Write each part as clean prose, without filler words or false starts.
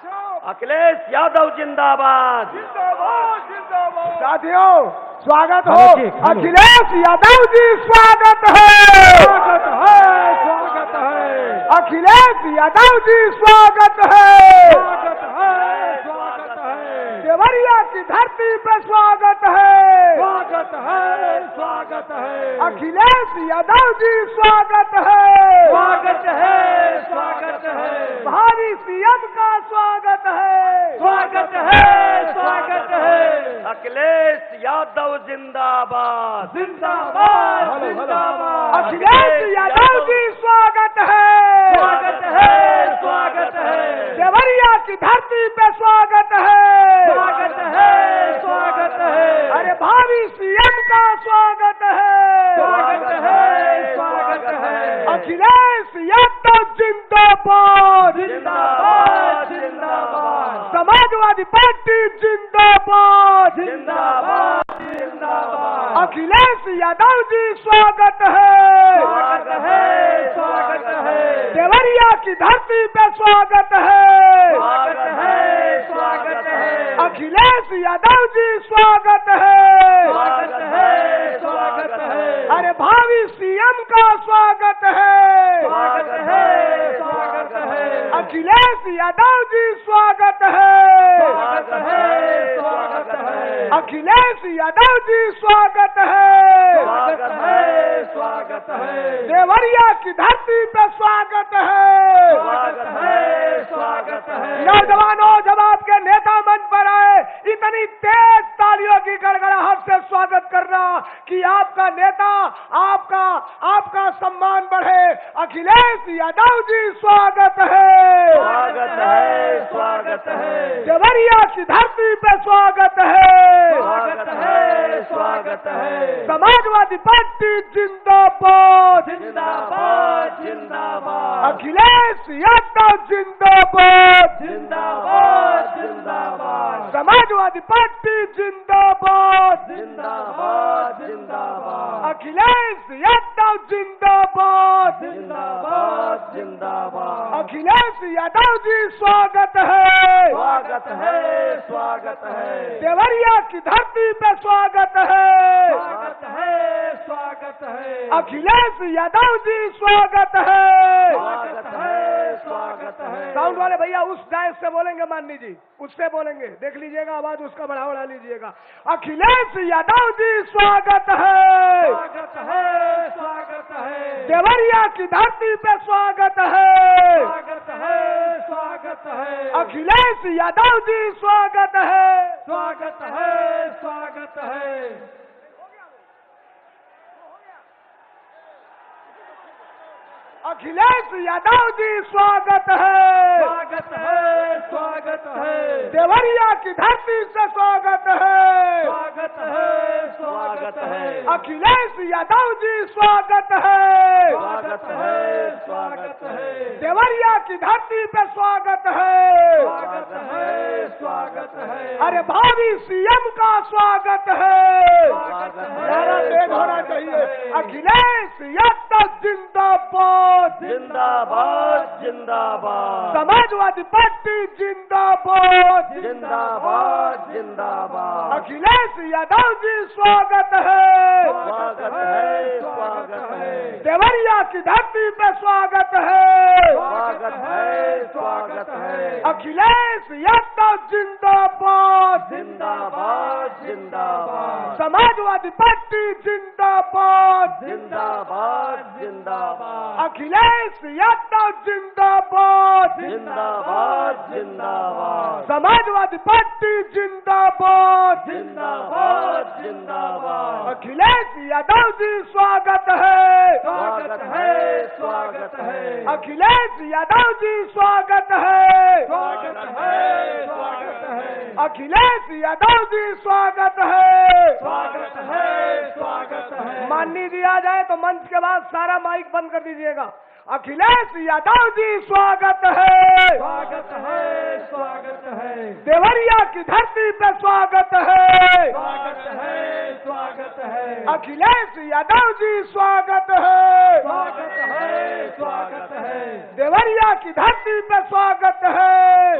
अखिलेश यादव जिंदाबाद। साथियों स्वागत हो। अखिलेश यादव जी स्वागत है। अखिलेश यादव जी स्वागत है। देवरिया की धरती पे स्वागत है। अखिलेश यादव जी स्वागत है। भावी सीएम का स्वागत है। अखिलेश यादव जिंदाबाद। अखिलेश यादव जी स्वागत है। देवरिया की धरती पे स्वागत है। अरे भावी सीएम का स्वागत है। अखिलेश यादव जिंदाबाद। समाजवादी पार्टी जिंदाबाद। अखिलेश यादव जी स्वागत है। देवरिया की धरती पे स्वागत है। अखिलेश यादव जी स्वागत है। अरे भावी सीएम का स्वागत है। अखिलेश यादव जी स्वागत है। अखिलेश यादव जी स्वागत है। देवरिया की धरती पे स्वागत है। नौजवानों जब आपके नेता मंच पर आए इतनी तेज तालियों की गड़गड़ाहट से स्वागत करना कि आपका नेता आपका सम्मान बढ़े। अखिलेश यादव जी स्वागत है। देवरिया की धरती पे स्वागत है। समाजवादी पार्टी जिंदाबाद। अखिलेश यादव जिंदाबाद। समाजवादी पार्टी जिंदाबाद। अखिलेश यादव जिंदाबाद। अखिलेश यादव जी स्वागत है। देवरिया की धरती पे स्वागत है। अखिलेश यादव जी स्वागत है। साउंड वाले भैया उस डायस से बोलेंगे, माननी जी उससे बोलेंगे, देख लीजिएगा आवाज उसका बढ़ा लीजिएगा। अखिलेश यादव जी स्वागत है। देवरिया की धरती पे स्वागत है। अखिलेश यादव जी स्वागत है। अखिलेश यादव जी स्वागत है। देवरिया की धरती से स्वागत है। अखिलेश यादव जी स्वागत है। देवरिया की धरती पे स्वागत है। अरे भावी सीएम का स्वागत है। नारा तेज होना चाहिए। अखिलेश यादव जिंदाबाद। समाजवादी पार्टी जिंदाबाद। अखिलेश यादव जी स्वागत है। देवरिया की धरती पे स्वागत है। अखिलेश यादव जिंदाबाद। समाजवादी पार्टी जिंदाबाद। अखिलेश यादव जिंदाबाद। समाजवादी पार्टी जिंदाबाद। अखिलेश यादव जी स्वागत है। अखिलेश यादव जी स्वागत है। अखिलेश यादव जी स्वागत है। माननी जी आ जाए तो मंच के बाद सारा माइक बंद कर दीजिएगा। अखिलेश यादव जी स्वागत है। देवरिया की धरती पे स्वागत है। अखिलेश यादव जी स्वागत है। देवरिया की धरती पे स्वागत है।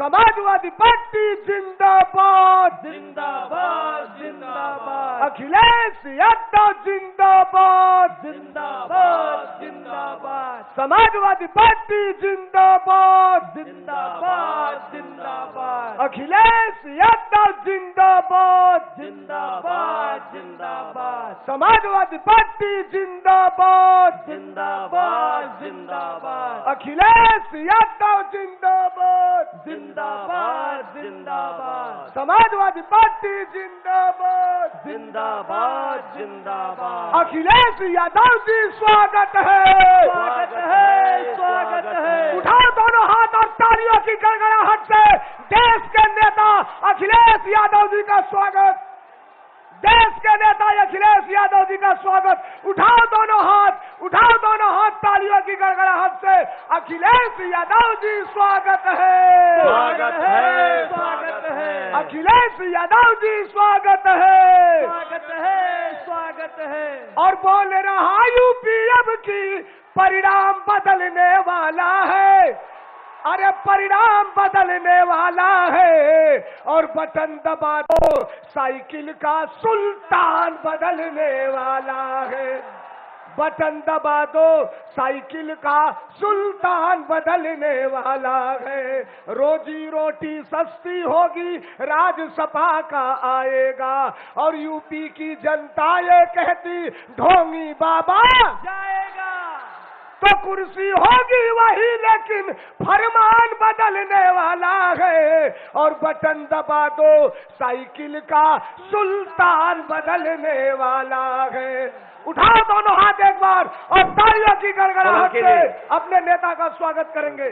समाजवादी पार्टी जिंदाबाद, जिंदाबाद जिंदाबाद अखिलेश यादव जिंदाबाद, जिंदाबाद जिंदाबाद समाजवादी पार्टी जिंदाबाद, जिंदाबाद जिंदाबाद अखिलेश यादव जिंदाबाद, जिंदाबाद जिंदाबाद समाजवादी पार्टी जिंदाबाद, जिंदाबाद जिंदाबाद अखिलेश यादव जिंदाबाद, जिंदाबाद जिंदाबाद समाजवादी पार्टी जिंदाबाद, जिंदाबाद जिंदाबाद अखिलेश यादव जी स्वागत है, स्वागत है स्वागत है उठाओ दोनों हाथ और तालियों की गड़गड़ाहट से देश के नेता अखिलेश यादव जी का स्वागत, देश के नेता अखिलेश यादव जी का स्वागत। उठाओ दोनों हाथ तालियों की गड़गड़ाहट से अखिलेश यादव जी स्वागत है, स्वागत है स्वागत है अखिलेश यादव जी स्वागत है, स्वागत है स्वागत है और बोल रहा यूपी अब की परिणाम बदलने वाला है, अरे परिणाम बदलने वाला है, और बटन दबा दो साइकिल का सुल्तान बदलने वाला है, बटन दबा दो साइकिल का सुल्तान बदलने वाला है, रोजी रोटी सस्ती होगी राज्यसभा का आएगा, और यूपी की जनता ये कहती ढोंगी बाबा जाएगा, तो कुर्सी होगी वही लेकिन फरमान बदलने वाला है, और बटन दबा दो साइकिल का सुल्तान बदलने वाला है। उठाओ दोनों हाथ एक बार और तालियों की गड़गड़ाहट से अपने नेता का स्वागत करेंगे।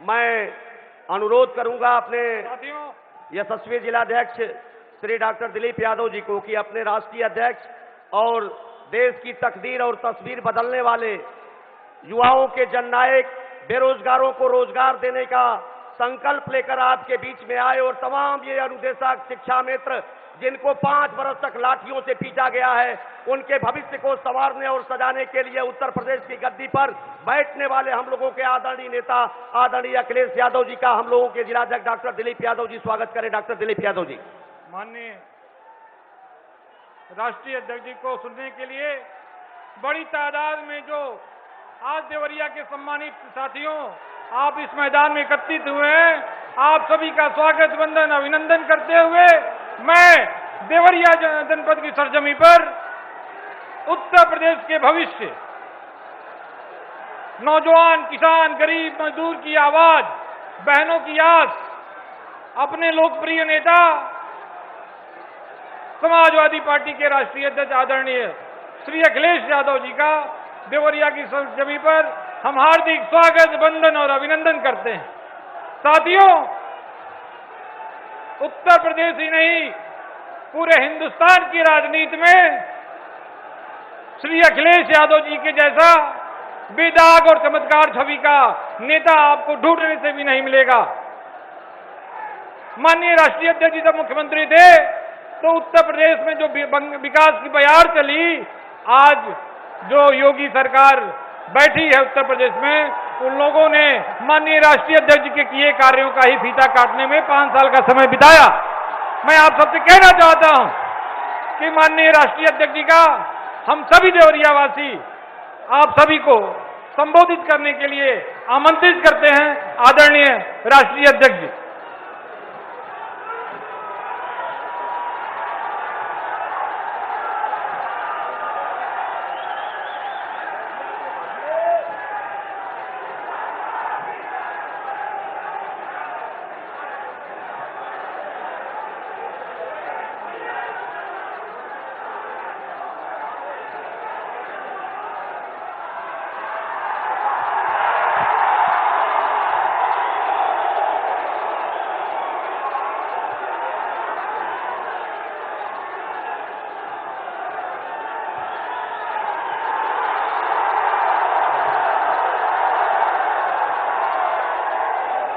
मैं अनुरोध करूंगा अपने यशस्वी जिलाध्यक्ष श्री डॉक्टर दिलीप यादव जी को कि अपने राष्ट्रीय अध्यक्ष और देश की तकदीर और तस्वीर बदलने वाले युवाओं के जननायक बेरोजगारों को रोजगार देने का संकल्प लेकर आपके बीच में आए, और तमाम ये अनुदेशक शिक्षा मित्र जिनको 5 वर्ष तक लाठियों से पीटा गया है, उनके भविष्य को संवारने और सजाने के लिए उत्तर प्रदेश की गद्दी पर बैठने वाले हम लोगों के आदरणीय नेता आदरणीय अखिलेश यादव जी का हम लोगों के जिलाध्यक्ष डॉक्टर दिलीप यादव जी स्वागत करें। डॉक्टर दिलीप यादव जी। माननीय राष्ट्रीय अध्यक्ष जी को सुनने के लिए बड़ी तादाद में जो आज देवरिया के सम्मानित साथियों आप इस मैदान में एकत्रित हुए हैं, आप सभी का स्वागत वंदन अभिनंदन करते हुए मैं देवरिया जनपद की सरजमी पर उत्तर प्रदेश के भविष्य, नौजवान, किसान, गरीब मजदूर की आवाज, बहनों की आस, अपने लोकप्रिय नेता समाजवादी पार्टी के राष्ट्रीय अध्यक्ष आदरणीय श्री अखिलेश यादव जी का देवरिया की सरजमी पर हम हार्दिक स्वागत वंदन और अभिनंदन करते हैं। साथियों, उत्तर प्रदेश ही नहीं पूरे हिंदुस्तान की राजनीति में श्री अखिलेश यादव जी के जैसा बेदाग और चमत्कार छवि का नेता आपको ढूंढने से भी नहीं मिलेगा। माननीय राष्ट्रीय अध्यक्ष जी जब मुख्यमंत्री थे तो उत्तर प्रदेश में जो विकास की बयार चली, आज जो योगी सरकार बैठी है उत्तर प्रदेश में, उन लोगों ने माननीय राष्ट्रीय अध्यक्ष जी के किए कार्यों का ही फीता काटने में 5 साल का समय बिताया। मैं आप सबसे कहना चाहता हूं कि माननीय राष्ट्रीय अध्यक्ष जी का हम सभी देवरियावासी आप सभी को संबोधित करने के लिए आमंत्रित करते हैं। आदरणीय राष्ट्रीय अध्यक्ष जी।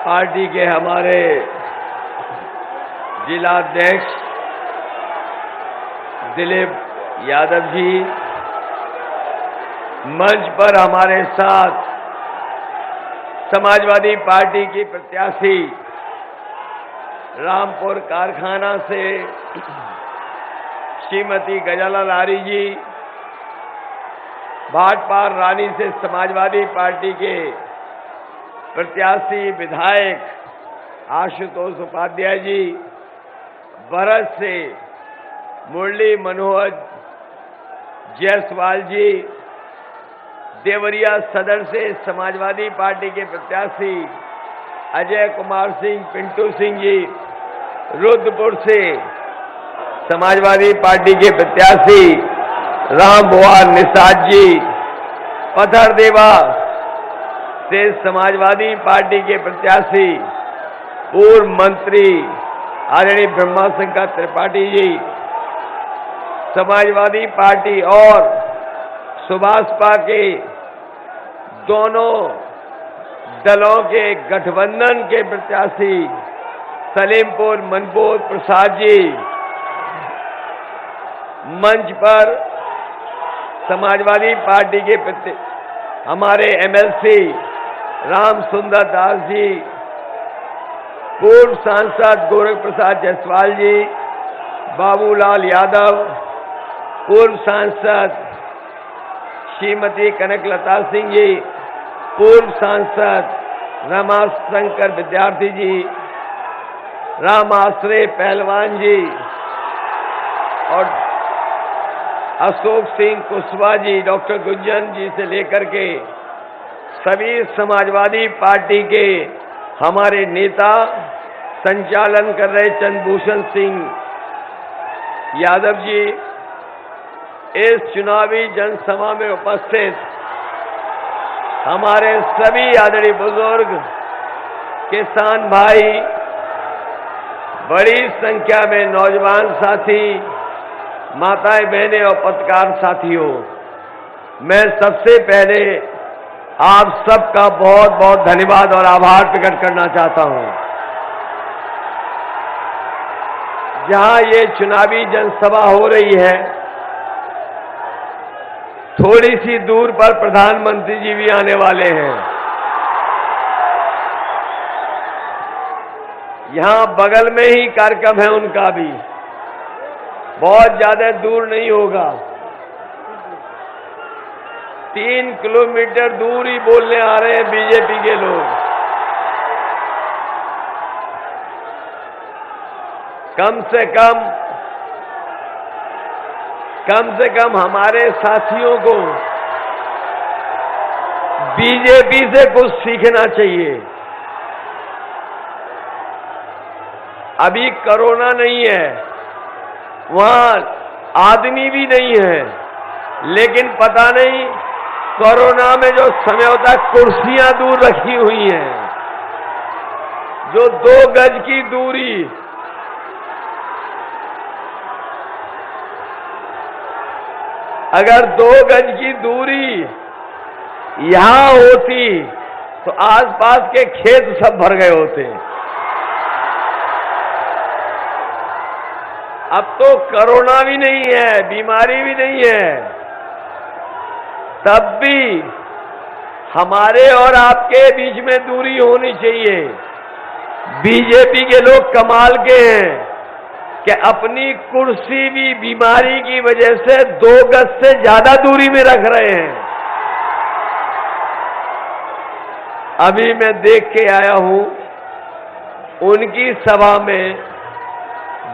पार्टी के हमारे जिलाध्यक्ष दिलीप यादव जी, मंच पर हमारे साथ समाजवादी पार्टी की प्रत्याशी रामपुर कारखाना से श्रीमती गजाला लारी जी, भाटपार रानी से समाजवादी पार्टी के प्रत्याशी विधायक आशुतोष उपाध्याय जी, बरस से मुरली मनोहर जायसवाल जी, देवरिया सदर से समाजवादी पार्टी के प्रत्याशी अजय कुमार सिंह पिंटू सिंह जी, रुद्रपुर से समाजवादी पार्टी के प्रत्याशी राम भुआर निषाद जी, पथरदेवा से समाजवादी पार्टी के प्रत्याशी पूर्व मंत्री आदरणीय ब्रह्मा शंकर त्रिपाठी जी, समाजवादी पार्टी और सुभाषपा के दोनों दलों के गठबंधन के प्रत्याशी सलीमपुर मनपोर प्रसाद जी, मंच पर समाजवादी पार्टी के हमारे एमएलसी राम सुंदर दास जी, पूर्व सांसद गोरख प्रसाद जायसवाल जी, बाबूलाल यादव, पूर्व सांसद श्रीमती कनकलता सिंह जी, पूर्व सांसद रमाशंकर विद्यार्थी जी, राम आश्रय पहलवान जी और अशोक सिंह कुशवाहा जी, डॉक्टर गुंजन जी से लेकर के सभी समाजवादी पार्टी के हमारे नेता, संचालन कर रहे चंद्रभूषण सिंह यादव जी, इस चुनावी जनसभा में उपस्थित हमारे सभी आदरणीय बुजुर्ग, किसान भाई, बड़ी संख्या में नौजवान साथी, माताएं बहनें और पत्रकार साथियों, मैं सबसे पहले आप सबका बहुत बहुत धन्यवाद और आभार प्रकट करना चाहता हूं। जहां ये चुनावी जनसभा हो रही है, थोड़ी सी दूर पर प्रधानमंत्री जी भी आने वाले हैं। यहां बगल में ही कार्यक्रम है उनका भी, बहुत ज्यादा दूर नहीं होगा, 3 किलोमीटर दूर ही बोलने आ रहे हैं बीजेपी के लोग। कम से कम हमारे साथियों को बीजेपी से कुछ सीखना चाहिए। अभी कोरोना नहीं है, वहां आदमी भी नहीं है, लेकिन पता नहीं कोरोना में जो समझौता कुर्सियां दूर रखी हुई हैं, जो 2 गज की दूरी, अगर 2 गज की दूरी यहां होती तो आसपास के खेत सब भर गए होते। अब तो कोरोना भी नहीं है, बीमारी भी नहीं है, तब भी हमारे और आपके बीच में दूरी होनी चाहिए। बीजेपी के लोग कमाल के हैं कि अपनी कुर्सी भी बीमारी की वजह से 2 गज से ज्यादा दूरी में रख रहे हैं। अभी मैं देख के आया हूं, उनकी सभा में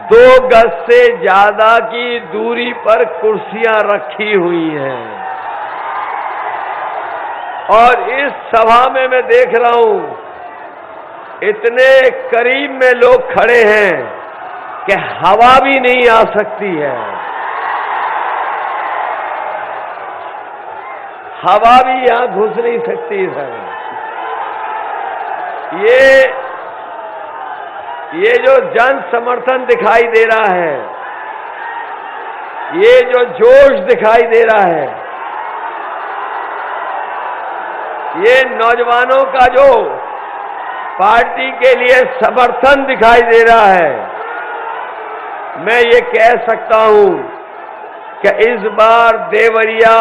2 गज से ज्यादा की दूरी पर कुर्सियां रखी हुई हैं। और इस सभा में मैं देख रहा हूं, इतने करीब में लोग खड़े हैं कि हवा भी नहीं आ सकती है, हवा भी यहां घुस नहीं सकती है। ये जो जन समर्थन दिखाई दे रहा है, ये जो जोश दिखाई दे रहा है, ये नौजवानों का जो पार्टी के लिए समर्थन दिखाई दे रहा है, मैं ये कह सकता हूं कि इस बार देवरिया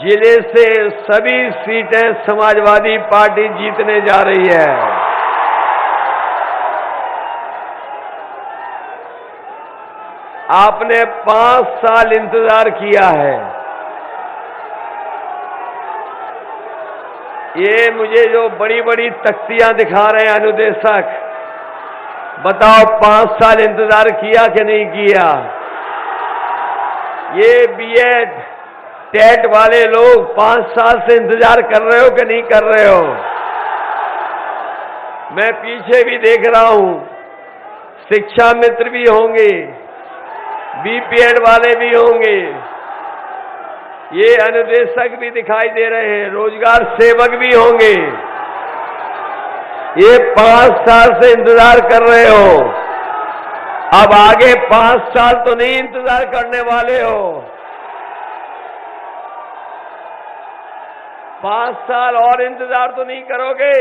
जिले से सभी सीटें समाजवादी पार्टी जीतने जा रही है। आपने 5 साल इंतजार किया है। ये मुझे जो बड़ी बड़ी तख्तियां दिखा रहे हैं अनुदेशक, बताओ 5 साल इंतजार किया कि नहीं किया? ये बीएड टेट वाले लोग 5 साल से इंतजार कर रहे हो कि नहीं कर रहे हो? मैं पीछे भी देख रहा हूं, शिक्षा मित्र भी होंगे, बीपीएड वाले भी होंगे, ये अनुदेशक भी दिखाई दे रहे हैं, रोजगार सेवक भी होंगे। ये 5 साल से इंतजार कर रहे हो, अब आगे 5 साल तो नहीं इंतजार करने वाले हो। 5 साल और इंतजार तो नहीं करोगे?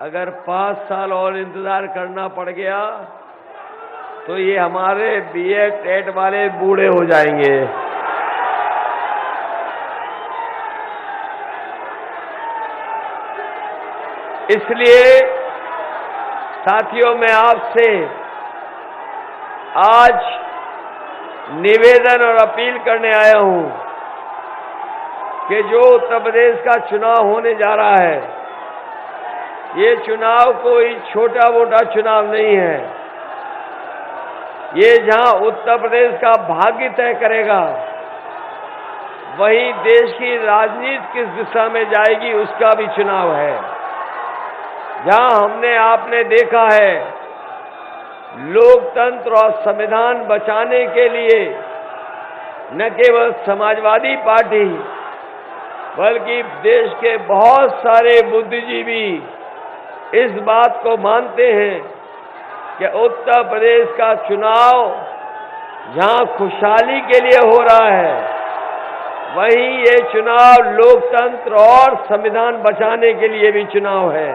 अगर 5 साल और इंतजार करना पड़ गया तो ये हमारे बीएड टेट वाले बूढ़े हो जाएंगे। इसलिए साथियों, मैं आपसे आज निवेदन और अपील करने आया हूं कि जो उत्तर प्रदेश का चुनाव होने जा रहा है, ये चुनाव कोई छोटा मोटा चुनाव नहीं है। ये जहां उत्तर प्रदेश का भाग्य तय करेगा, वहीं देश की राजनीति किस दिशा में जाएगी उसका भी चुनाव है। जहां हमने आपने देखा है, लोकतंत्र और संविधान बचाने के लिए न केवल समाजवादी पार्टी बल्कि देश के बहुत सारे बुद्धिजीवी इस बात को मानते हैं कि उत्तर प्रदेश का चुनाव जहां खुशहाली के लिए हो रहा है, वहीं ये चुनाव लोकतंत्र और संविधान बचाने के लिए भी चुनाव है।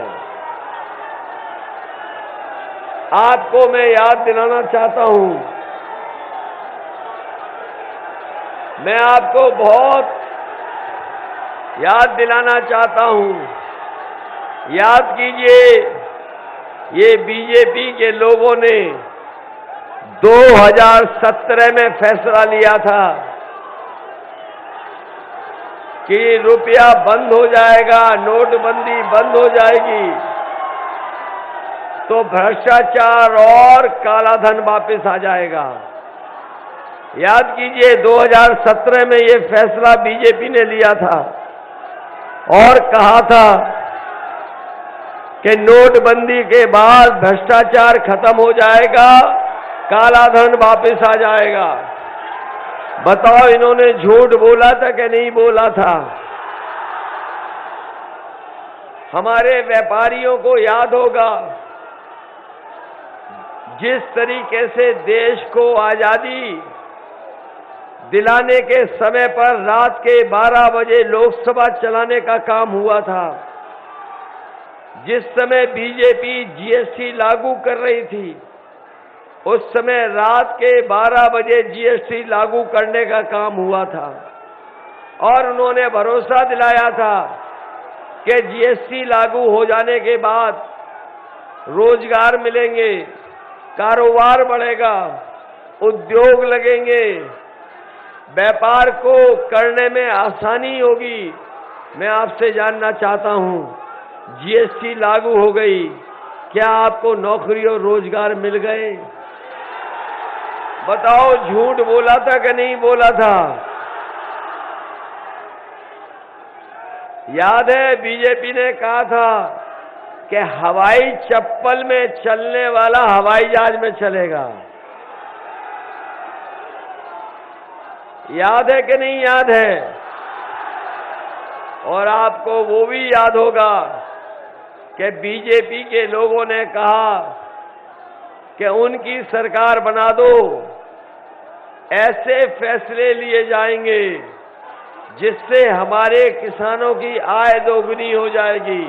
आपको मैं याद दिलाना चाहता हूं, मैं आपको बहुत याद दिलाना चाहता हूं, याद कीजिए, ये बीजेपी के लोगों ने 2017 में फैसला लिया था कि रुपया बंद हो जाएगा, नोटबंदी बंद हो जाएगी, तो भ्रष्टाचार और कालाधन वापस आ जाएगा। याद कीजिए, 2017 में ये फैसला बीजेपी ने लिया था और कहा था कि नोटबंदी के बाद भ्रष्टाचार खत्म हो जाएगा, कालाधन वापस आ जाएगा। बताओ, इन्होंने झूठ बोला था कि नहीं बोला था? हमारे व्यापारियों को याद होगा, जिस तरीके से देश को आजादी दिलाने के समय पर रात के 12 बजे लोकसभा चलाने का काम हुआ था। जिस समय बीजेपी जीएसटी लागू कर रही थी, उस समय रात के 12 बजे जीएसटी लागू करने का काम हुआ था और उन्होंने भरोसा दिलाया था कि जीएसटी लागू हो जाने के बाद रोजगार मिलेंगे, कारोबार बढ़ेगा, उद्योग लगेंगे, व्यापार को करने में आसानी होगी। मैं आपसे जानना चाहता हूं, जीएसटी लागू हो गई, क्या आपको नौकरी और रोजगार मिल गए? बताओ, झूठ बोला था कि नहीं बोला था? याद है, बीजेपी ने कहा था कि हवाई चप्पल में चलने वाला हवाई जहाज में चलेगा। याद है कि नहीं याद है? और आपको वो भी याद होगा कि बीजेपी के लोगों ने कहा कि उनकी सरकार बना दो, ऐसे फैसले लिए जाएंगे जिससे हमारे किसानों की आय दोगुनी हो जाएगी।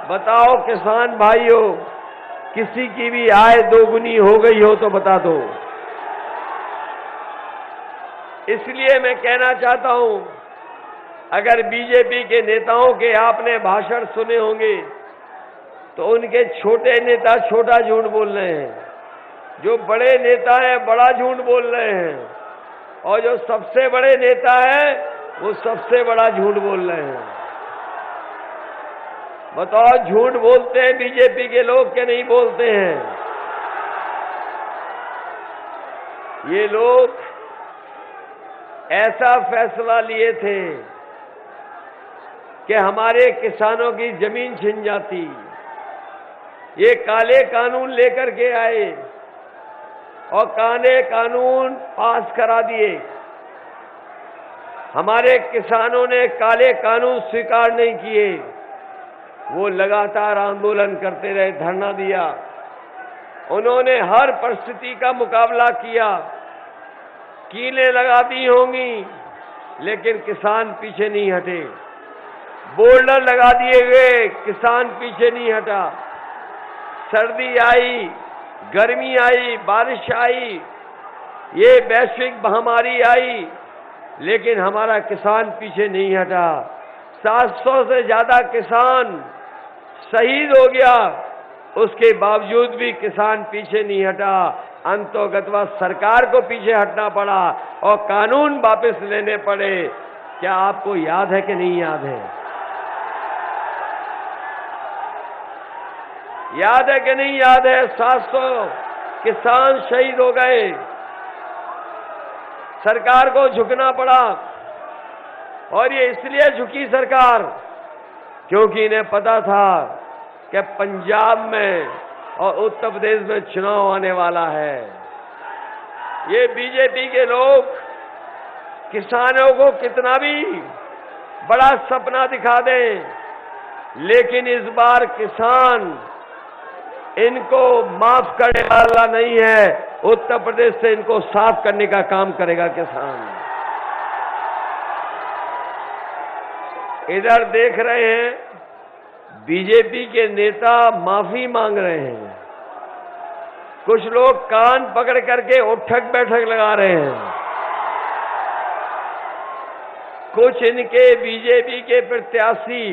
बताओ किसान भाइयों, किसी की भी आय दोगुनी हो गई हो तो बता दो। इसलिए मैं कहना चाहता हूं, अगर बीजेपी के नेताओं के आपने भाषण सुने होंगे तो उनके छोटे नेता छोटा झूठ बोल रहे हैं। जो बड़े नेता हैं बड़ा झूठ बोल रहे हैं, और जो सबसे बड़े नेता हैं वो सबसे बड़ा झूठ बोल रहे हैं। बताओ, झूठ बोलते हैं बीजेपी के लोग कि नहीं बोलते हैं? ये लोग ऐसा फैसला लिए थे कि हमारे किसानों की जमीन छिन जाती। ये काले कानून लेकर के आए और काले कानून पास करा दिए। हमारे किसानों ने काले कानून स्वीकार नहीं किए, वो लगातार आंदोलन करते रहे, धरना दिया। उन्होंने हर परिस्थिति का मुकाबला किया, कीलें लगा दी होंगी, लेकिन किसान पीछे नहीं हटे। बोर्डर लगा दिए गए, किसान पीछे नहीं हटा। सर्दी आई, गर्मी आई, बारिश आई, ये वैश्विक महामारी आई, लेकिन हमारा किसान पीछे नहीं हटा। 700 से ज्यादा किसान शहीद हो गया, उसके बावजूद भी किसान पीछे नहीं हटा। अंतोगत्वा सरकार को पीछे हटना पड़ा और कानून वापस लेने पड़े। क्या आपको याद है कि नहीं याद है? याद है कि नहीं याद है? 700 किसान शहीद हो गए, सरकार को झुकना पड़ा। और ये इसलिए झुकी सरकार क्योंकि इन्हें पता था कि पंजाब में और उत्तर प्रदेश में चुनाव आने वाला है। ये बीजेपी के लोग किसानों को कितना भी बड़ा सपना दिखा दें, लेकिन इस बार किसान इनको माफ करने वाला नहीं है। उत्तर प्रदेश से इनको साफ करने का काम करेगा किसान। इधर देख रहे हैं बीजेपी के नेता माफी मांग रहे हैं। कुछ लोग कान पकड़ करके उठक बैठक लगा रहे हैं। कुछ इनके बीजेपी के प्रत्याशी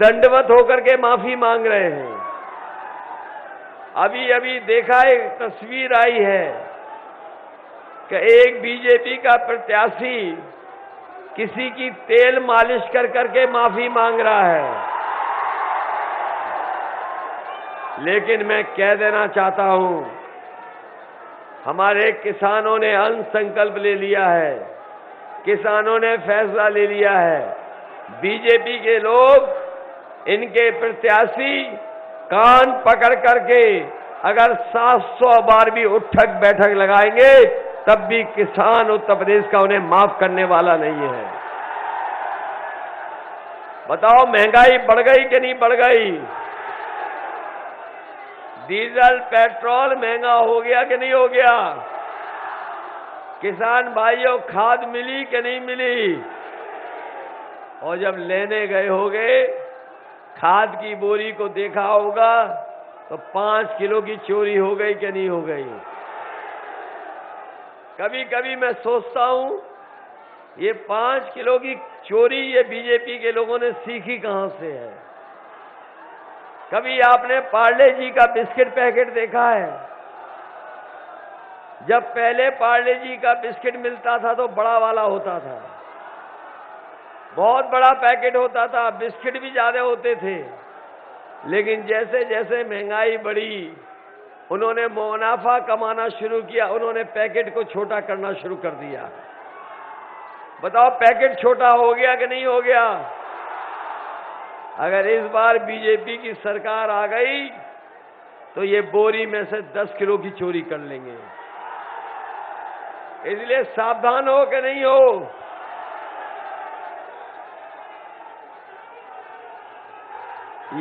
दंडवत होकर के माफी मांग रहे हैं। अभी अभी देखा, एक तस्वीर आई है कि एक बीजेपी का प्रत्याशी किसी की तेल मालिश कर करके माफी मांग रहा है। लेकिन मैं कह देना चाहता हूं, हमारे किसानों ने अन्न संकल्प ले लिया है, किसानों ने फैसला ले लिया है। बीजेपी के लोग, इनके प्रत्याशी कान पकड़ करके अगर 700 बार भी उठक बैठक लगाएंगे तब भी किसान उत्तर प्रदेश का उन्हें माफ करने वाला नहीं है। बताओ, महंगाई बढ़ गई कि नहीं बढ़ गई? डीजल पेट्रोल महंगा हो गया कि नहीं हो गया? किसान भाइयों, खाद मिली कि नहीं मिली? और जब लेने गए होगे, खाद की बोरी को देखा होगा तो 5 किलो की चोरी हो गई कि नहीं हो गई? कभी कभी मैं सोचता हूं, ये 5 किलो की चोरी ये बीजेपी के लोगों ने सीखी कहां से है? कभी आपने पार्ले जी का बिस्किट पैकेट देखा है? जब पहले पार्ले जी का बिस्किट मिलता था तो बड़ा वाला होता था, बहुत बड़ा पैकेट होता था, बिस्किट भी ज्यादा होते थे। लेकिन जैसे जैसे महंगाई बढ़ी, उन्होंने मुनाफा कमाना शुरू किया, उन्होंने पैकेट को छोटा करना शुरू कर दिया। बताओ, पैकेट छोटा हो गया कि नहीं हो गया? अगर इस बार बीजेपी की सरकार आ गई तो ये बोरी में से 10 किलो की चोरी कर लेंगे। इसलिए सावधान हो कि नहीं हो?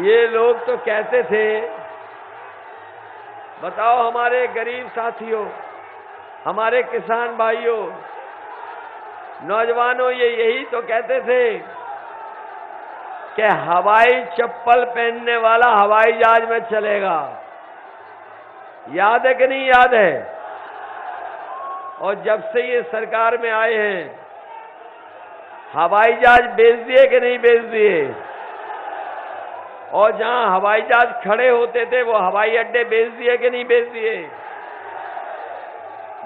ये लोग तो कहते थे, बताओ हमारे गरीब साथियों, हमारे किसान भाइयों, नौजवानों, ये यही तो कहते थे कि हवाई चप्पल पहनने वाला हवाई जहाज में चलेगा। याद है कि नहीं याद है? और जब से ये सरकार में आए हैं, हवाई जहाज बेच दिए कि नहीं बेच दिए? और जहां हवाई जहाज खड़े होते थे वो हवाई अड्डे बेच दिए कि नहीं बेच दिए?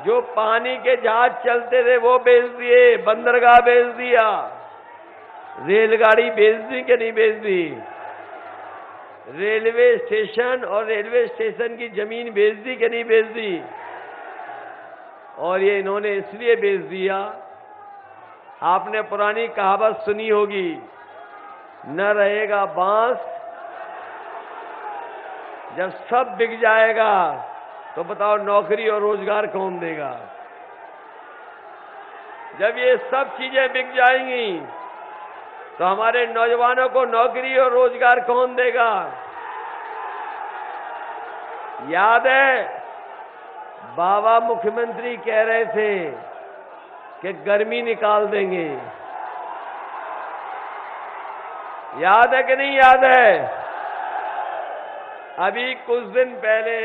जो पानी के जहाज चलते थे वो बेच दिए, बंदरगाह बेच दिया, रेलगाड़ी बेच दी कि नहीं बेच दी, रेलवे स्टेशन और रेलवे स्टेशन की जमीन बेच दी कि नहीं बेच दी। और ये इन्होंने इसलिए बेच दिया, आपने पुरानी कहावत सुनी होगी, न रहेगा बांस, जब सब बिक जाएगा तो बताओ नौकरी और रोजगार कौन देगा। जब ये सब चीजें बिक जाएंगी तो हमारे नौजवानों को नौकरी और रोजगार कौन देगा। याद है बाबा मुख्यमंत्री कह रहे थे कि गर्मी निकाल देंगे, याद है कि नहीं याद है। अभी कुछ दिन पहले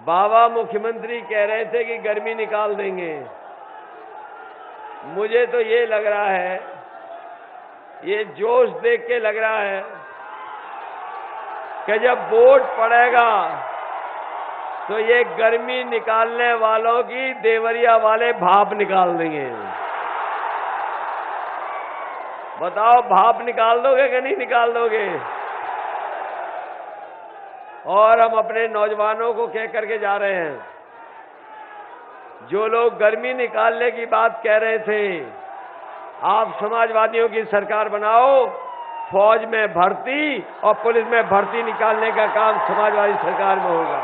बाबा मुख्यमंत्री कह रहे थे कि गर्मी निकाल देंगे। मुझे तो ये लग रहा है, ये जोश देख के लग रहा है कि जब वोट पड़ेगा तो ये गर्मी निकालने वालों की देवरिया वाले भाप निकाल देंगे। बताओ भाप निकाल दोगे कि नहीं निकाल दोगे। और हम अपने नौजवानों को कह करके जा रहे हैं, जो लोग गर्मी निकालने की बात कह रहे थे, आप समाजवादियों की सरकार बनाओ, फौज में भर्ती और पुलिस में भर्ती निकालने का काम समाजवादी सरकार में होगा।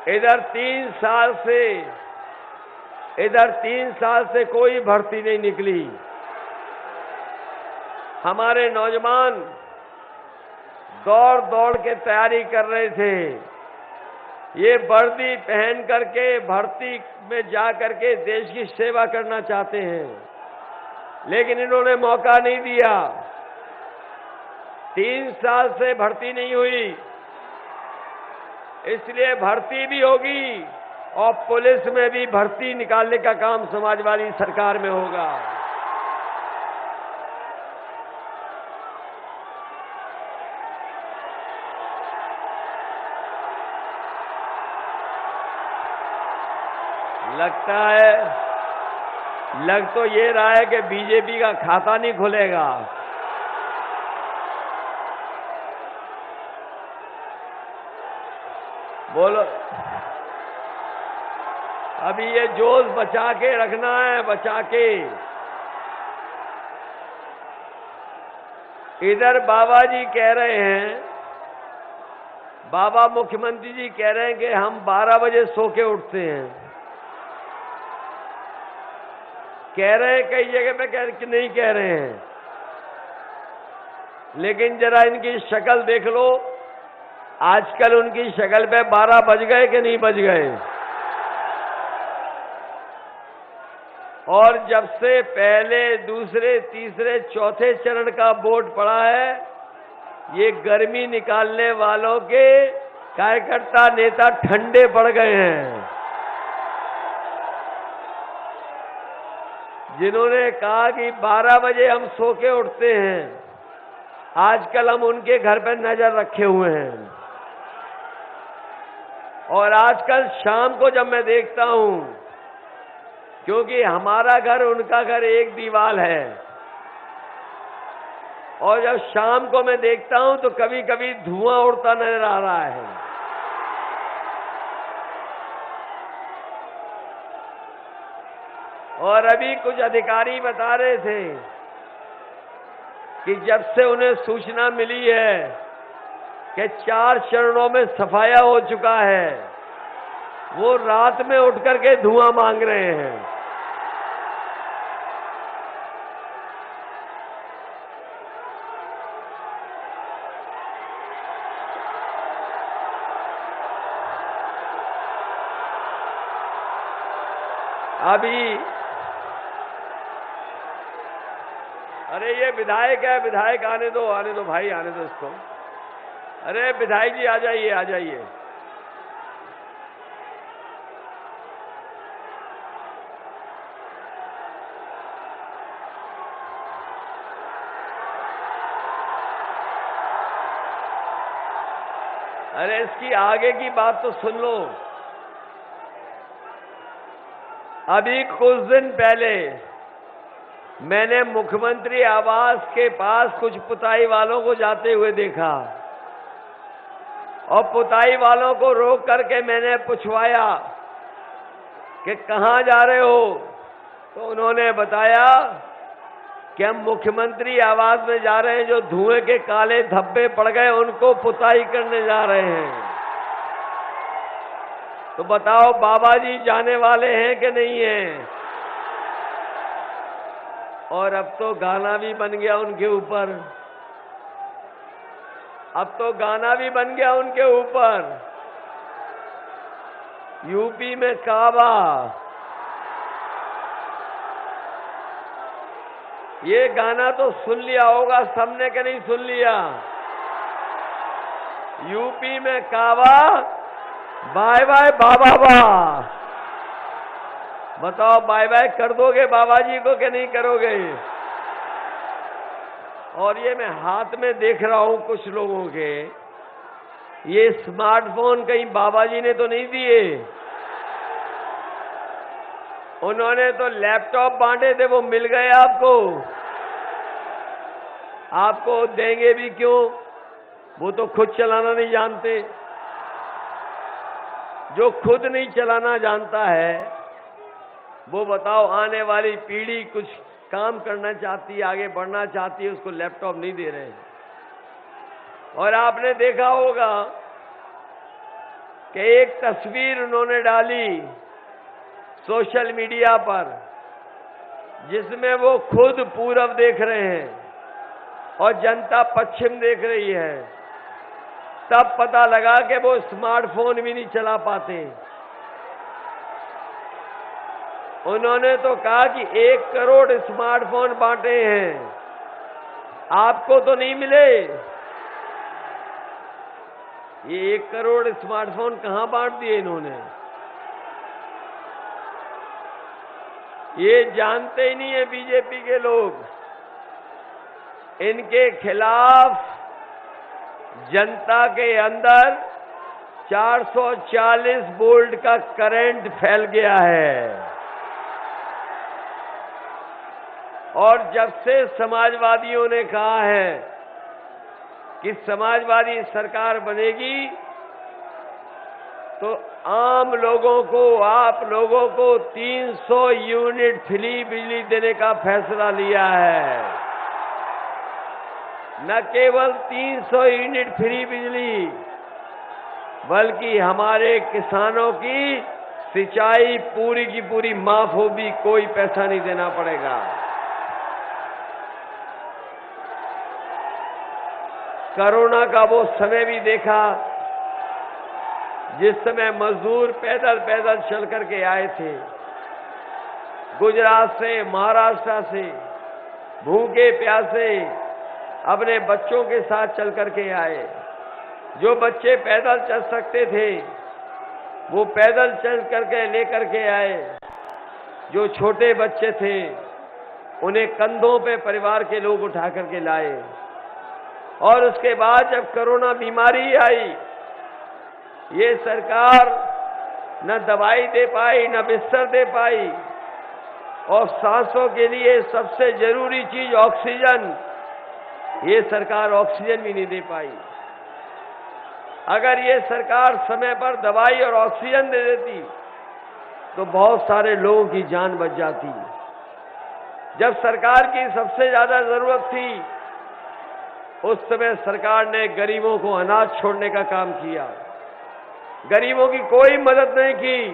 इधर 3 साल से कोई भर्ती नहीं निकली। हमारे नौजवान दौड़ दौड़ के तैयारी कर रहे थे, ये वर्दी पहन करके भर्ती में जा करके देश की सेवा करना चाहते हैं, लेकिन इन्होंने मौका नहीं दिया। 3 साल से भर्ती नहीं हुई, इसलिए भर्ती भी होगी और पुलिस में भी भर्ती निकालने का काम समाजवादी सरकार में होगा। लगता है, लग तो ये रहा है कि बीजेपी का खाता नहीं खुलेगा। बोलो, अभी ये जोश बचा के रखना है, बचा के। इधर बाबा जी कह रहे हैं, बाबा मुख्यमंत्री जी कह रहे हैं कि हम 12 बजे सो के उठते हैं। कह रहे हैं, कई जगह पे नहीं कह रहे हैं, लेकिन जरा इनकी शक्ल देख लो, आजकल उनकी शक्ल पे 12 बज गए कि नहीं बज गए। और जब से पहले, दूसरे, तीसरे, चौथे चरण का वोट पड़ा है, ये गर्मी निकालने वालों के कार्यकर्ता नेता ठंडे पड़ गए हैं। जिन्होंने कहा कि 12 बजे हम सो के उठते हैं, आजकल हम उनके घर पर नजर रखे हुए हैं। और आजकल शाम को जब मैं देखता हूं, क्योंकि हमारा घर उनका घर एक दीवार है, और जब शाम को मैं देखता हूं तो कभी कभी धुआं उड़ता नजर आ रहा है। और अभी कुछ अधिकारी बता रहे थे कि जब से उन्हें सूचना मिली है कि 4 चरणों में सफाया हो चुका है, वो रात में उठ करके धुआं मांग रहे हैं। अभी अरे ये विधायक है, विधायक आने दो भाई, आने दो इसको। अरे विधायक जी आ जाइए, आ जाइए। अरे इसकी आगे की बात तो सुन लो। अभी कुछ दिन पहले मैंने मुख्यमंत्री आवास के पास कुछ पुताई वालों को जाते हुए देखा और पुताई वालों को रोक करके मैंने पूछवाया कि कहां जा रहे हो, तो उन्होंने बताया कि हम मुख्यमंत्री आवास में जा रहे हैं, जो धुएं के काले धब्बे पड़ गए उनको पुताई करने जा रहे हैं। तो बताओ बाबा जी जाने वाले हैं कि नहीं हैं? और अब तो गाना भी बन गया उनके ऊपर, अब तो गाना भी बन गया उनके ऊपर। यूपी में काबा, ये गाना तो सुन लिया होगा सबने कि नहीं सुन लिया? यूपी में काबा, बाय बाय बाबा बा। बताओ बाय बाय कर दोगे बाबा जी को कि नहीं करोगे? और ये मैं हाथ में देख रहा हूं कुछ लोगों के, ये स्मार्टफोन कहीं बाबा जी ने तो नहीं दिए? उन्होंने तो लैपटॉप बांटे थे, वो मिल गए आपको। आपको देंगे भी क्यों? वो तो खुद चलाना नहीं जानते। जो खुद नहीं चलाना जानता है, वो बताओ आने वाली पीढ़ी कुछ काम करना चाहती है, आगे बढ़ना चाहती है, उसको लैपटॉप नहीं दे रहे। और आपने देखा होगा कि एक तस्वीर उन्होंने डाली सोशल मीडिया पर, जिसमें वो खुद पूरब देख रहे हैं और जनता पश्चिम देख रही है। तब पता लगा कि वो स्मार्टफोन भी नहीं चला पाते। उन्होंने तो कहा कि 1 करोड़ स्मार्टफोन बांटे हैं, आपको तो नहीं मिले। ये 1 करोड़ स्मार्टफोन कहां बांट दिए इन्होंने? ये जानते ही नहीं है बीजेपी के लोग। इनके खिलाफ जनता के अंदर 440 वोल्ट का करंट फैल गया है। और जब से समाजवादियों ने कहा है कि समाजवादी सरकार बनेगी, तो आम लोगों को, आप लोगों को 300 यूनिट फ्री बिजली देने का फैसला लिया है। न केवल 300 यूनिट फ्री बिजली, बल्कि हमारे किसानों की सिंचाई पूरी की पूरी माफ होगी, कोई पैसा नहीं देना पड़ेगा। कोरोना का वो समय भी देखा जिस समय मजदूर पैदल पैदल चल करके आए थे, गुजरात से, महाराष्ट्र से, भूखे प्यासे अपने बच्चों के साथ चल करके आए। जो बच्चे पैदल चल सकते थे वो पैदल चल करके लेकर के आए। जो छोटे बच्चे थे उन्हें कंधों पे परिवार के लोग उठा करके लाए। और उसके बाद जब कोरोना बीमारी आई, ये सरकार न दवाई दे पाई, न बिस्तर दे पाई, और सांसों के लिए सबसे जरूरी चीज ऑक्सीजन, ये सरकार ऑक्सीजन भी नहीं दे पाई। अगर ये सरकार समय पर दवाई और ऑक्सीजन दे देती तो बहुत सारे लोगों की जान बच जाती। जब सरकार की सबसे ज्यादा जरूरत थी, उस समय सरकार ने गरीबों को अनाज छोड़ने का काम किया, गरीबों की कोई मदद नहीं की।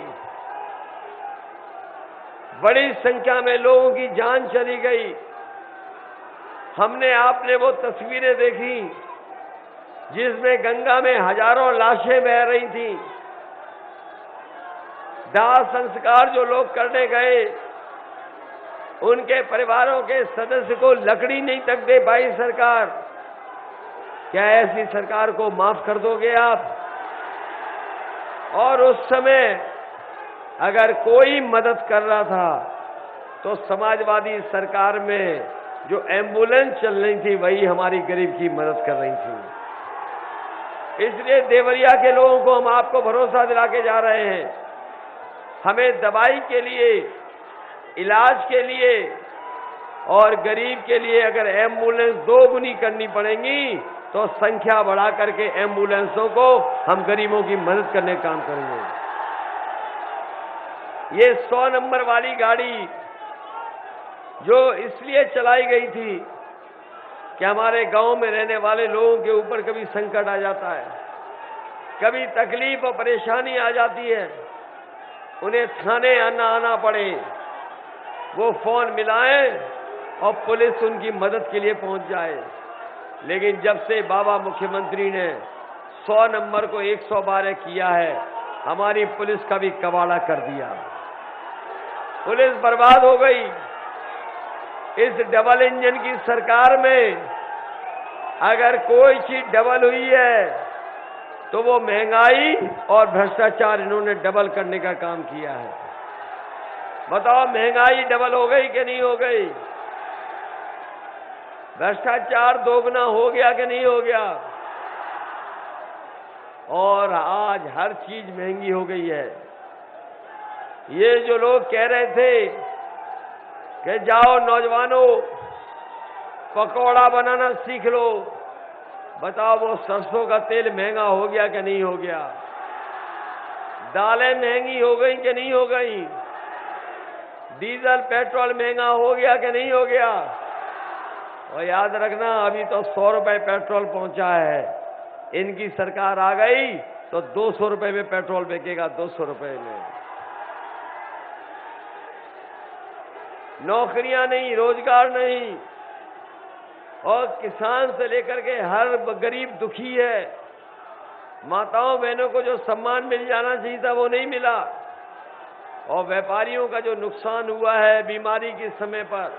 बड़ी संख्या में लोगों की जान चली गई। हमने, आपने वो तस्वीरें देखी जिसमें गंगा में हजारों लाशें बह रही थीं। दाह संस्कार जो लोग करने गए, उनके परिवारों के सदस्य को लकड़ी नहीं तक दे पाई सरकार। क्या ऐसी सरकार को माफ कर दोगे आप? और उस समय अगर कोई मदद कर रहा था तो समाजवादी सरकार में जो एम्बुलेंस चल रही थी, वही हमारी गरीब की मदद कर रही थी। इसलिए देवरिया के लोगों को हम आपको भरोसा दिला के जा रहे हैं, हमें दवाई के लिए, इलाज के लिए और गरीब के लिए अगर एम्बुलेंस 2 गुनी करनी पड़ेंगी तो संख्या बढ़ा करके एम्बुलेंसों को हम गरीबों की मदद करने का काम करेंगे। ये 100 नंबर वाली गाड़ी जो इसलिए चलाई गई थी कि हमारे गांव में रहने वाले लोगों के ऊपर कभी संकट आ जाता है, कभी तकलीफ और परेशानी आ जाती है, उन्हें थाने आना पड़े, वो फोन मिलाएं और पुलिस उनकी मदद के लिए पहुंच जाए। लेकिन जब से बाबा मुख्यमंत्री ने 100 नंबर को 112 किया है, हमारी पुलिस का भी कबाड़ा कर दिया। पुलिस बर्बाद हो गई। इस डबल इंजन की सरकार में अगर कोई चीज डबल हुई है तो वो महंगाई और भ्रष्टाचार इन्होंने डबल करने का काम किया है। बताओ, महंगाई डबल हो गई कि नहीं हो गई? भ्रष्टाचार दोगुना हो गया कि नहीं हो गया? और आज हर चीज महंगी हो गई है। ये जो लोग कह रहे थे कि जाओ नौजवानों पकौड़ा बनाना सीख लो, बताओ वो सरसों का तेल महंगा हो गया कि नहीं हो गया? दालें महंगी हो गई कि नहीं हो गई? डीजल पेट्रोल महंगा हो गया कि नहीं हो गया? और याद रखना, अभी तो 100 रुपए पेट्रोल पहुंचा है, इनकी सरकार आ गई तो 200 रुपए में पेट्रोल बिकेगा, 200 रुपए में। नौकरियां नहीं, रोजगार नहीं, और किसान से लेकर के हर गरीब दुखी है। माताओं बहनों को जो सम्मान मिल जाना चाहिए था वो नहीं मिला, और व्यापारियों का जो नुकसान हुआ है बीमारी के समय पर,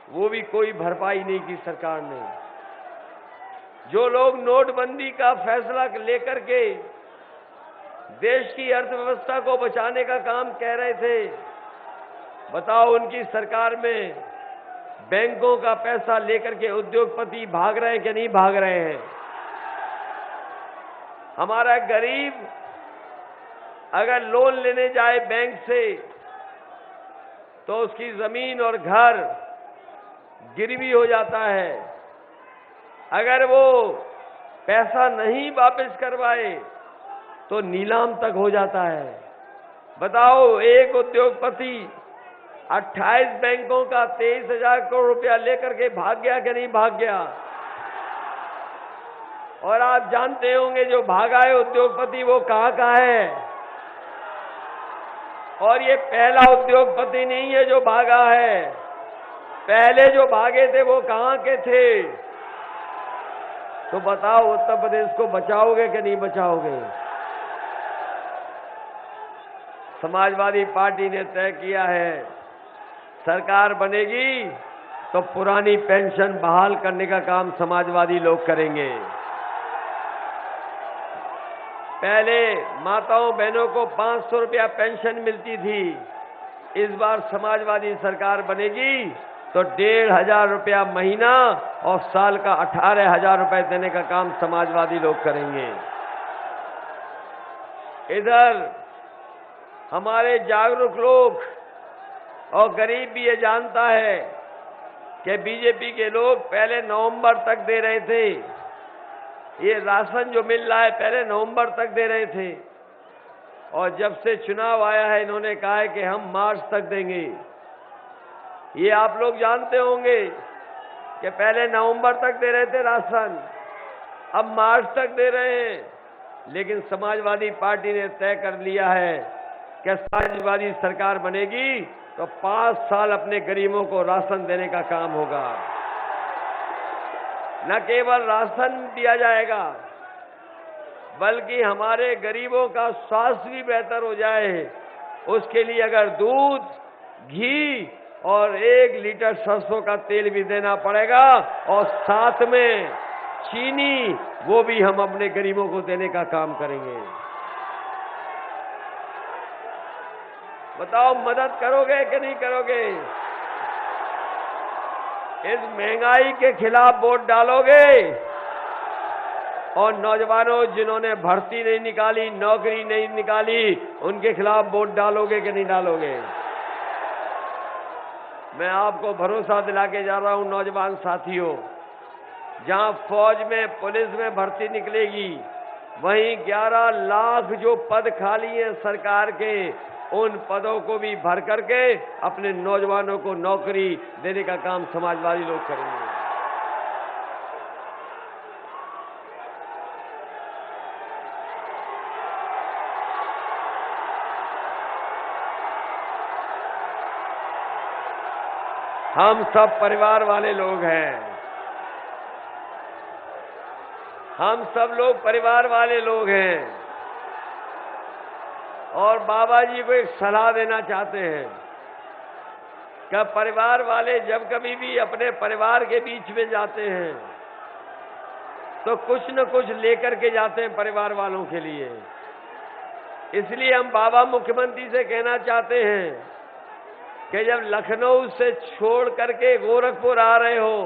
वो भी कोई भरपाई नहीं की सरकार ने। जो लोग नोटबंदी का फैसला लेकर के देश की अर्थव्यवस्था को बचाने का काम कह रहे थे, बताओ उनकी सरकार में बैंकों का पैसा लेकर के उद्योगपति भाग रहे हैं कि नहीं भाग रहे हैं? हमारा गरीब अगर लोन लेने जाए बैंक से तो उसकी जमीन और घर गिरवी हो जाता है। अगर वो पैसा नहीं वापस करवाए तो नीलाम तक हो जाता है। बताओ, एक उद्योगपति 28 बैंकों का 23,000 करोड़ रुपया लेकर के भाग गया कि नहीं भाग गया? और आप जानते होंगे जो भागा है उद्योगपति वो कहां का है? और ये पहला उद्योगपति नहीं है जो भागा है, पहले जो भागे थे वो कहां के थे? तो बताओ, उत्तर प्रदेश को बचाओगे कि नहीं बचाओगे? समाजवादी पार्टी ने तय किया है, सरकार बनेगी तो पुरानी पेंशन बहाल करने का काम समाजवादी लोग करेंगे। पहले माताओं बहनों को 500 रुपया पेंशन मिलती थी, इस बार समाजवादी सरकार बनेगी तो 1,500 रुपया महीना और साल का 18,000 रुपए देने का काम समाजवादी लोग करेंगे। इधर हमारे जागरूक लोग और गरीब भी ये जानता है कि बीजेपी के लोग पहले नवंबर तक दे रहे थे, ये राशन जो मिल रहा है पहले नवंबर तक दे रहे थे, और जब से चुनाव आया है इन्होंने कहा है कि हम मार्च तक देंगे। ये आप लोग जानते होंगे कि पहले नवंबर तक दे रहे थे राशन, अब मार्च तक दे रहे हैं। लेकिन समाजवादी पार्टी ने तय कर लिया है कि समाजवादी सरकार बनेगी तो 5 साल अपने गरीबों को राशन देने का काम होगा। न केवल राशन दिया जाएगा बल्कि हमारे गरीबों का स्वास्थ्य भी बेहतर हो जाए, उसके लिए अगर दूध, घी और 1 लीटर सरसों का तेल भी देना पड़ेगा, और साथ में चीनी, वो भी हम अपने गरीबों को देने का काम करेंगे। बताओ, मदद करोगे कि नहीं करोगे? इस महंगाई के खिलाफ वोट डालोगे? और नौजवानों जिन्होंने भर्ती नहीं निकाली, नौकरी नहीं निकाली, उनके खिलाफ वोट डालोगे कि नहीं डालोगे? मैं आपको भरोसा दिला के जा रहा हूं नौजवान साथियों, जहां फौज में, पुलिस में भर्ती निकलेगी, वहीं 11 लाख जो पद खाली हैं सरकार के, उन पदों को भी भर करके अपने नौजवानों को नौकरी देने का काम समाजवादी लोग करेंगे। हम सब परिवार वाले लोग हैं, हम सब लोग परिवार वाले लोग हैं और बाबा जी को एक सलाह देना चाहते हैं कि परिवार वाले जब कभी भी अपने परिवार के बीच में जाते हैं तो कुछ न कुछ लेकर के जाते हैं परिवार वालों के लिए। इसलिए हम बाबा मुख्यमंत्री से कहना चाहते हैं कि जब लखनऊ से छोड़ करके गोरखपुर आ रहे हो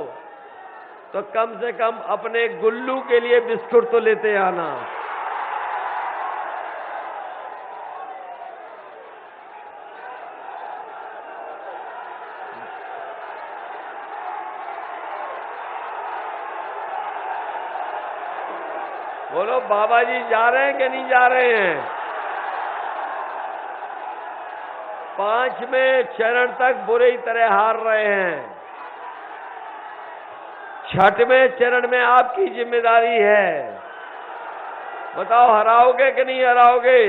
तो कम से कम अपने गुल्लू के लिए बिस्कुट तो लेते आना। बोलो बाबा जी जा रहे हैं कि नहीं जा रहे हैं? 5वें चरण तक बुरी तरह हार रहे हैं। 6वें चरण में आपकी जिम्मेदारी है। बताओ हराओगे कि नहीं हराओगे?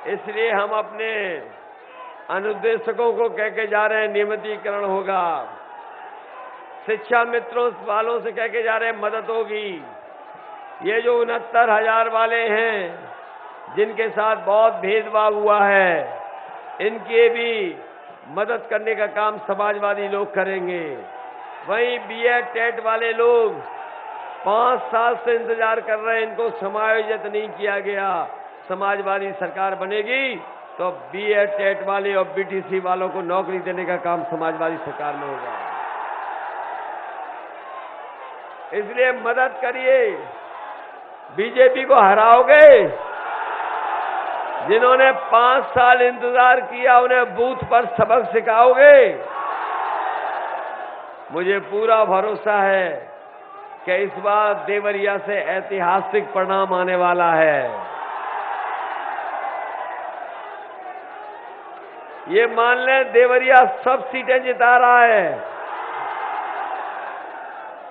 इसलिए हम अपने अनुदेशकों को कह के जा रहे हैं नियमितीकरण होगा। शिक्षा मित्रों वालों से कह के जा रहे हैं मदद होगी। ये जो 69,000 वाले हैं जिनके साथ बहुत भेदभाव हुआ है, इनके भी मदद करने का काम समाजवादी लोग करेंगे। वहीं बीएड टेट वाले लोग 5 साल से इंतजार कर रहे हैं, इनको समायोजित नहीं किया गया। समाजवादी सरकार बनेगी तो बीएड टेट वाले और बीटीसी वालों को नौकरी देने का काम समाजवादी सरकार में होगा। इसलिए मदद करिए। बीजेपी को हराओगे? जिन्होंने 5 साल इंतजार किया उन्हें बूथ पर सबक सिखाओगे? मुझे पूरा भरोसा है कि इस बार देवरिया से ऐतिहासिक परिणाम आने वाला है। ये मान लें देवरिया सब सीटें जिता रहा है।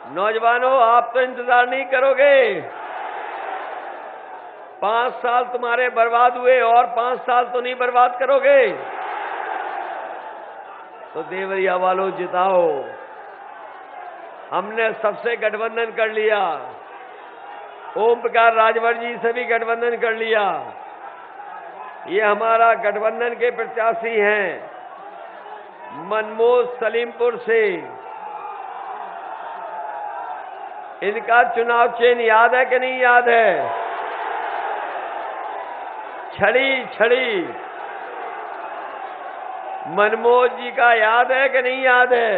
नौजवानों आप तो इंतजार नहीं करोगे? 5 साल तुम्हारे बर्बाद हुए और 5 साल तो नहीं बर्बाद करोगे? तो देवरिया वालों जिताओ। हमने सबसे गठबंधन कर लिया। ओम प्रकाश राजभर जी से भी गठबंधन कर लिया। ये हमारा गठबंधन के प्रत्याशी हैं मनमोहन सलीमपुर से। इनका चुनाव चिन्ह याद है कि नहीं याद है? छड़ी छड़ी। मनमोहन जी का याद है कि नहीं याद है?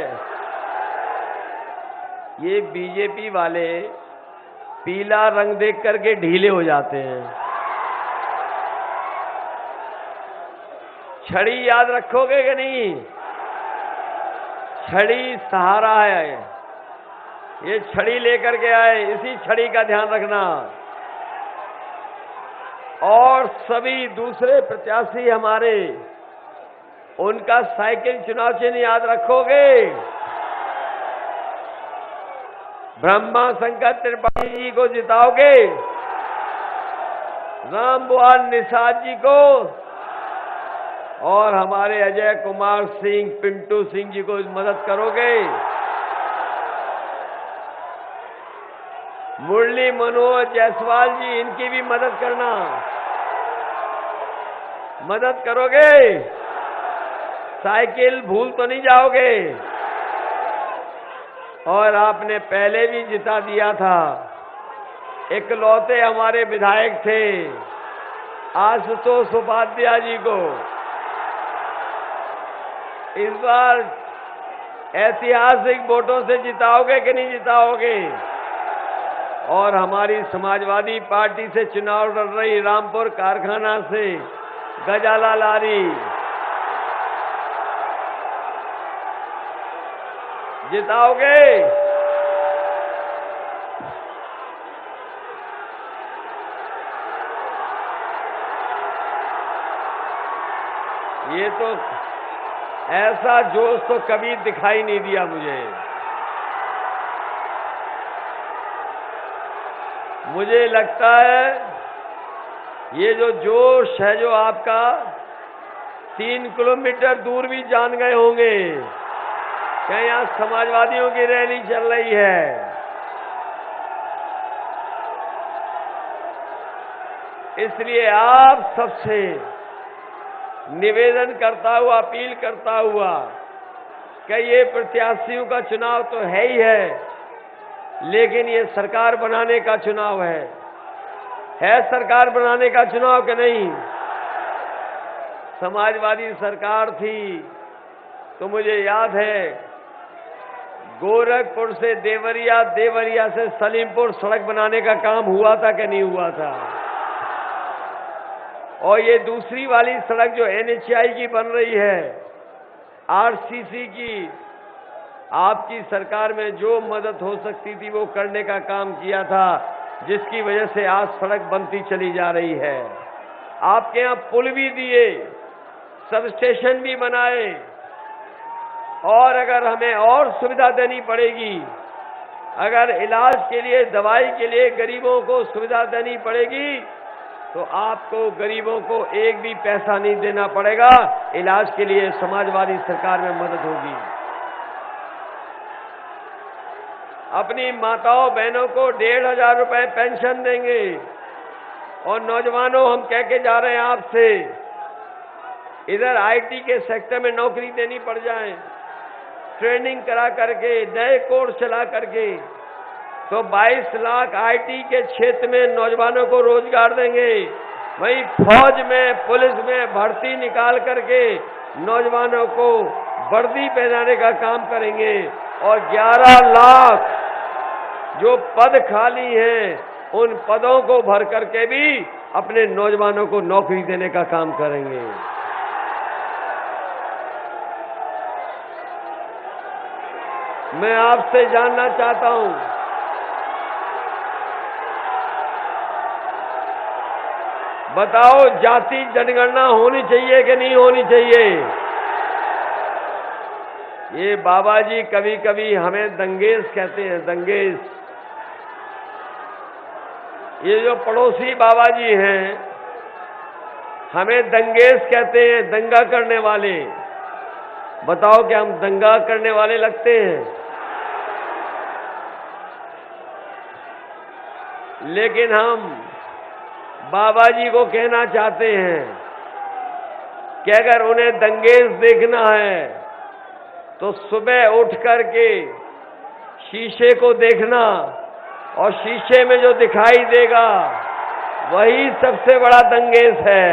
ये बीजेपी वाले पीला रंग देख करके ढीले हो जाते हैं। छड़ी याद रखोगे कि नहीं? छड़ी सहारा है। ये छड़ी लेकर के आए, इसी छड़ी का ध्यान रखना। और सभी दूसरे प्रत्याशी हमारे, उनका साइकिल चुनाव चिन्ह याद रखोगे? ब्रह्मा शंकर त्रिपाठी जी को जिताओगे? रामबुआल निषाद जी को और हमारे अजय कुमार सिंह, पिंटू सिंह जी को मदद करोगे? मुरली मनोहर जायसवाल जी, इनकी भी मदद करना। मदद करोगे? साइकिल भूल तो नहीं जाओगे? और आपने पहले भी जिता दिया था। इकलौते हमारे विधायक थे आशुतोष उपाध्याय जी को। इस बार ऐतिहासिक वोटों से जिताओगे कि नहीं जिताओगे? और हमारी समाजवादी पार्टी से चुनाव लड़ रही रामपुर कारखाना से गजाला लारी जिताओगे? ये तो ऐसा जोश तो कभी दिखाई नहीं दिया मुझे लगता है ये जो जोश है जो आपका 3 किलोमीटर दूर भी जान गए होंगे क्या यहाँ समाजवादियों की रैली चल रही है। इसलिए आप सबसे निवेदन करता हुआ, अपील करता हुआ कि ये प्रत्याशियों का चुनाव तो है ही है, लेकिन ये सरकार बनाने का चुनाव है सरकार बनाने का चुनाव कि नहीं? समाजवादी सरकार थी तो मुझे याद है गोरखपुर से देवरिया, देवरिया से सलीमपुर सड़क बनाने का काम हुआ था कि नहीं हुआ था? और ये दूसरी वाली सड़क जो NHAI की बन रही है, RCC की, आपकी सरकार में जो मदद हो सकती थी वो करने का काम किया था, जिसकी वजह से आज सड़क बनती चली जा रही है। आपके यहाँ पुल भी दिए, सब स्टेशन भी बनाए, और अगर हमें और सुविधा देनी पड़ेगी, अगर इलाज के लिए, दवाई के लिए गरीबों को सुविधा देनी पड़ेगी, तो आपको गरीबों को एक भी पैसा नहीं देना पड़ेगा। इलाज के लिए समाजवादी सरकार में मदद होगी। अपनी माताओं बहनों को 1,500 रुपए पेंशन देंगे। और नौजवानों, हम कह के जा रहे हैं आपसे, इधर IT के सेक्टर में नौकरी देनी पड़ जाए, ट्रेनिंग करा करके, नए कोर्स चला करके, तो 22 लाख IT के क्षेत्र में नौजवानों को रोजगार देंगे। वहीं फौज में, पुलिस में भर्ती निकाल करके नौजवानों को वर्दी पहनाने का काम करेंगे। और 11 लाख जो पद खाली हैं, उन पदों को भर करके भी अपने नौजवानों को नौकरी देने का काम करेंगे। मैं आपसे जानना चाहता हूं, बताओ जाति जनगणना होनी चाहिए कि नहीं होनी चाहिए? ये बाबा जी कभी कभी हमें दंगेज कहते हैं, दंगेज। ये जो पड़ोसी बाबा जी हैं, हमें दंगेज कहते हैं, दंगा करने वाले। बताओ क्या हम दंगा करने वाले लगते हैं? लेकिन हम बाबा जी को कहना चाहते हैं कि अगर उन्हें दंगेज देखना है तो सुबह उठ करके शीशे को देखना, और शीशे में जो दिखाई देगा वही सबसे बड़ा दंगेज है।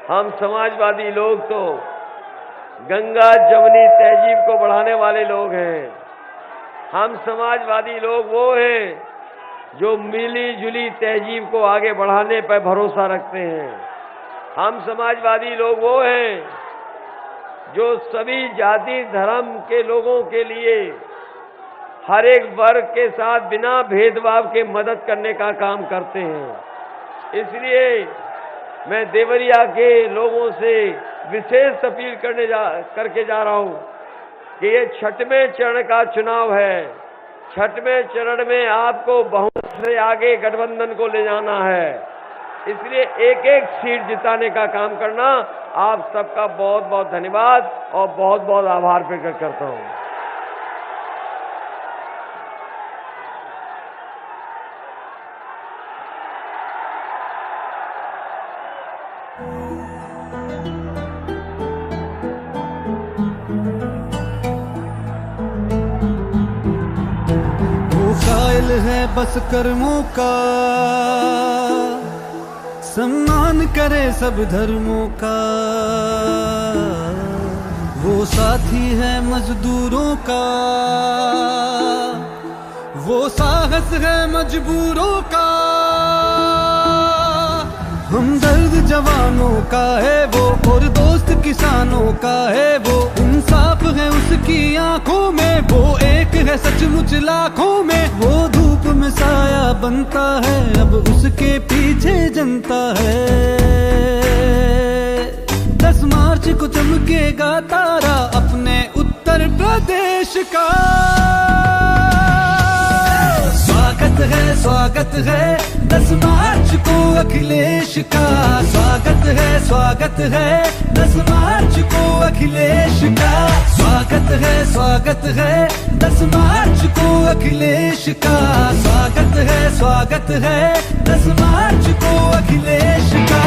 हम समाजवादी लोग तो गंगा जमुनी तहजीब को बढ़ाने वाले लोग हैं। हम समाजवादी लोग वो हैं जो मिली जुली तहजीब को आगे बढ़ाने पर भरोसा रखते हैं। हम समाजवादी लोग वो हैं जो सभी जाति धर्म के लोगों के लिए हर एक वर्ग के साथ बिना भेदभाव के मदद करने का काम करते हैं। इसलिए मैं देवरिया के लोगों से विशेष अपील करके जा रहा हूं कि ये 6वें चरण का चुनाव है। 6वें चरण में आपको बहुमत से आगे गठबंधन को ले जाना है। इसलिए एक एक सीट जिताने का काम करना। आप सबका बहुत बहुत धन्यवाद और बहुत बहुत आभार प्रकट करता हूं। कायल है बस कर्मों का, सम्मान करे सब धर्मों का। वो साथी है मजदूरों का, वो साहस है मजबूरों का, हमदर्द जवानों का है वो, और दोस्त किसानों का है वो। इंसाफ है उसकी आंखों में, वो एक है सचमुच लाखों में। वो धूप में साया बनता है, अब उसके पीछे जनता है। 10 मार्च को चमकेगा तारा अपने उत्तर प्रदेश का। स्वागत है 10 मार्च को अखिलेश का। स्वागत है 10 मार्च को अखिलेश का। स्वागत है 10 मार्च को अखिलेश का। स्वागत है 10 मार्च को अखिलेश का।